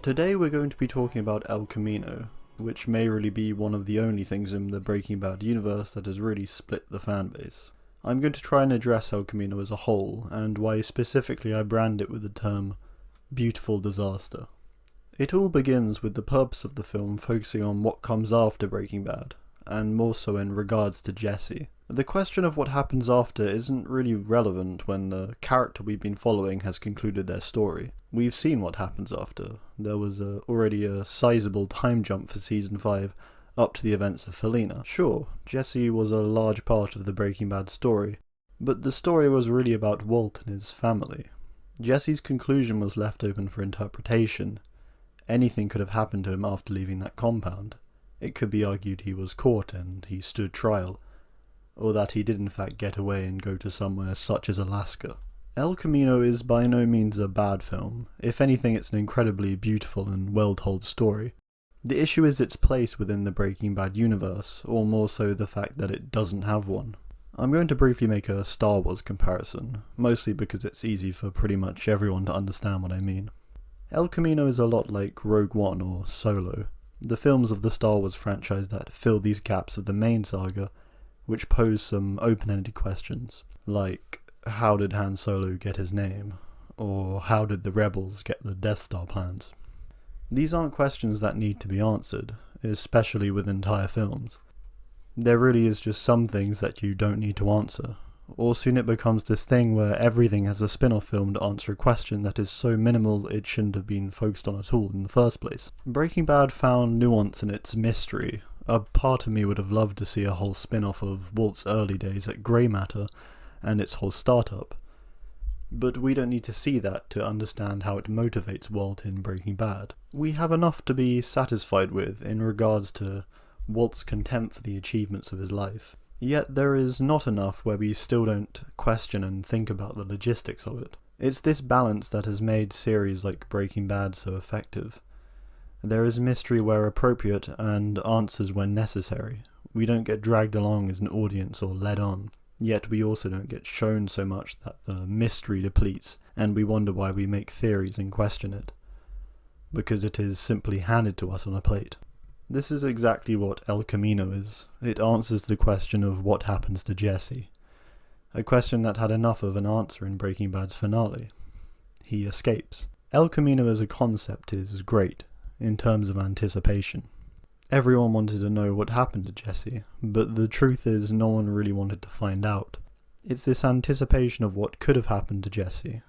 Today we're going to be talking about El Camino, which may really be one of the only things in the Breaking Bad universe that has really split the fanbase. I'm going to try and address El Camino as a whole, and why specifically I brand it with the term beautiful disaster. It all begins with the purpose of the film focusing on what comes after Breaking Bad, and more so in regards to Jesse. The question of what happens after isn't really relevant when the character we've been following has concluded their story. We've seen what happens after. There was already a sizable time jump for Season 5 up to the events of Felina. Sure, Jesse was a large part of the Breaking Bad story, but the story was really about Walt and his family. Jesse's conclusion was left open for interpretation. Anything could have happened to him after leaving that compound. It could be argued he was caught and he stood trial, or that he did in fact get away and go to somewhere such as Alaska. El Camino is by no means a bad film. If anything, it's an incredibly beautiful and well-told story. The issue is its place within the Breaking Bad universe, or more so the fact that it doesn't have one. I'm going to briefly make a Star Wars comparison, mostly because it's easy for pretty much everyone to understand what I mean. El Camino is a lot like Rogue One or Solo, the films of the Star Wars franchise that fill these gaps of the main saga, which pose some open-ended questions, like how did Han Solo get his name, or how did the rebels get the Death Star plans? These aren't questions that need to be answered, especially with entire films. There really is just some things that you don't need to answer, or soon it becomes this thing where everything has a spin-off film to answer a question that is so minimal it shouldn't have been focused on at all in the first place. Breaking Bad found nuance in its mystery. A part of me would have loved to see a whole spin-off of Walt's early days at Grey Matter and its whole startup. But we don't need to see that to understand how it motivates Walt in Breaking Bad. We have enough to be satisfied with in regards to Walt's contempt for the achievements of his life. Yet there is not enough where we still don't question and think about the logistics of it. It's this balance that has made series like Breaking Bad so effective. There is mystery where appropriate and answers when necessary. We don't get dragged along as an audience or led on. Yet we also don't get shown so much that the mystery depletes and we wonder why we make theories and question it. Because it is simply handed to us on a plate. This is exactly what El Camino is. It answers the question of what happens to Jesse. A question that had enough of an answer in Breaking Bad's finale. He escapes. El Camino as a concept is great, in terms of anticipation. Everyone wanted to know what happened to Jesse, but the truth is no one really wanted to find out. It's this anticipation of what could have happened to Jesse.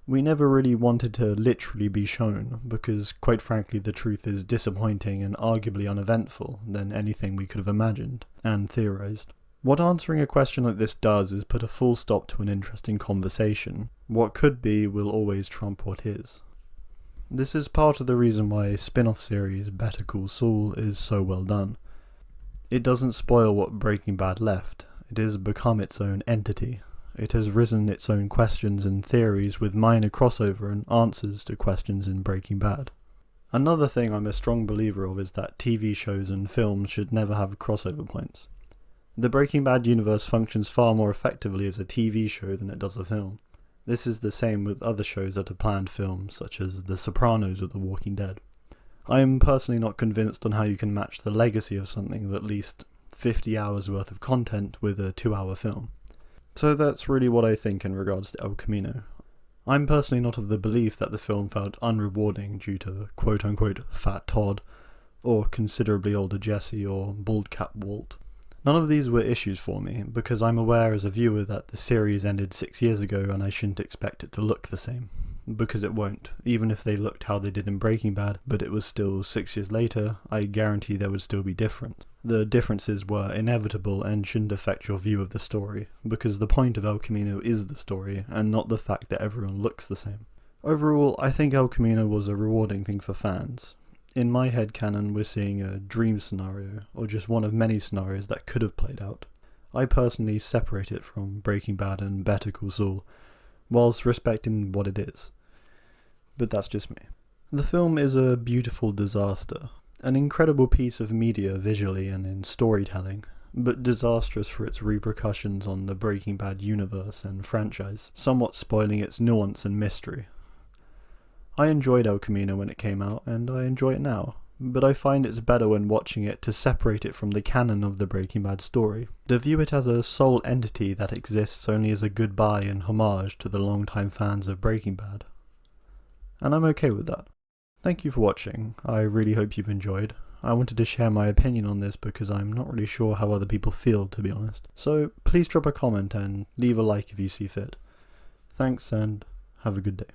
We never really wanted to literally be shown, because quite frankly the truth is disappointing and arguably uneventful than anything we could have imagined and theorized. What answering a question like this does is put a full stop to an interesting conversation. What could be will always trump what is. This is part of the reason why spin-off series Better Call Saul is so well done. It doesn't spoil what Breaking Bad left. It has become its own entity. It has risen its own questions and theories with minor crossover and answers to questions in Breaking Bad. Another thing I'm a strong believer of is that TV shows and films should never have crossover points. The Breaking Bad universe functions far more effectively as a TV show than it does a film. This is the same with other shows that are planned films, such as The Sopranos or The Walking Dead. I am personally not convinced on how you can match the legacy of something with at least 50 hours worth of content with a 2-hour film. So that's really what I think in regards to El Camino. I'm personally not of the belief that the film felt unrewarding due to quote-unquote Fat Todd, or considerably older Jesse, or bald cap Walt. None of these were issues for me, because I'm aware as a viewer that the series ended 6 years ago and I shouldn't expect it to look the same. Because it won't. Even if they looked how they did in Breaking Bad, but it was still 6 years later, I guarantee there would still be difference. The differences were inevitable and shouldn't affect your view of the story, because the point of El Camino is the story, and not the fact that everyone looks the same. Overall, I think El Camino was a rewarding thing for fans. In my headcanon, we're seeing a dream scenario, or just one of many scenarios that could have played out. I personally separate it from Breaking Bad and Better Call Saul, whilst respecting what it is. But that's just me. The film is a beautiful disaster, an incredible piece of media visually and in storytelling, but disastrous for its repercussions on the Breaking Bad universe and franchise, somewhat spoiling its nuance and mystery. I enjoyed El Camino when it came out, and I enjoy it now, but I find it's better when watching it to separate it from the canon of the Breaking Bad story, to view it as a sole entity that exists only as a goodbye and homage to the longtime fans of Breaking Bad. And I'm okay with that. Thank you for watching. I really hope you've enjoyed. I wanted to share my opinion on this because I'm not really sure how other people feel, to be honest. So please drop a comment and leave a like if you see fit. Thanks and have a good day.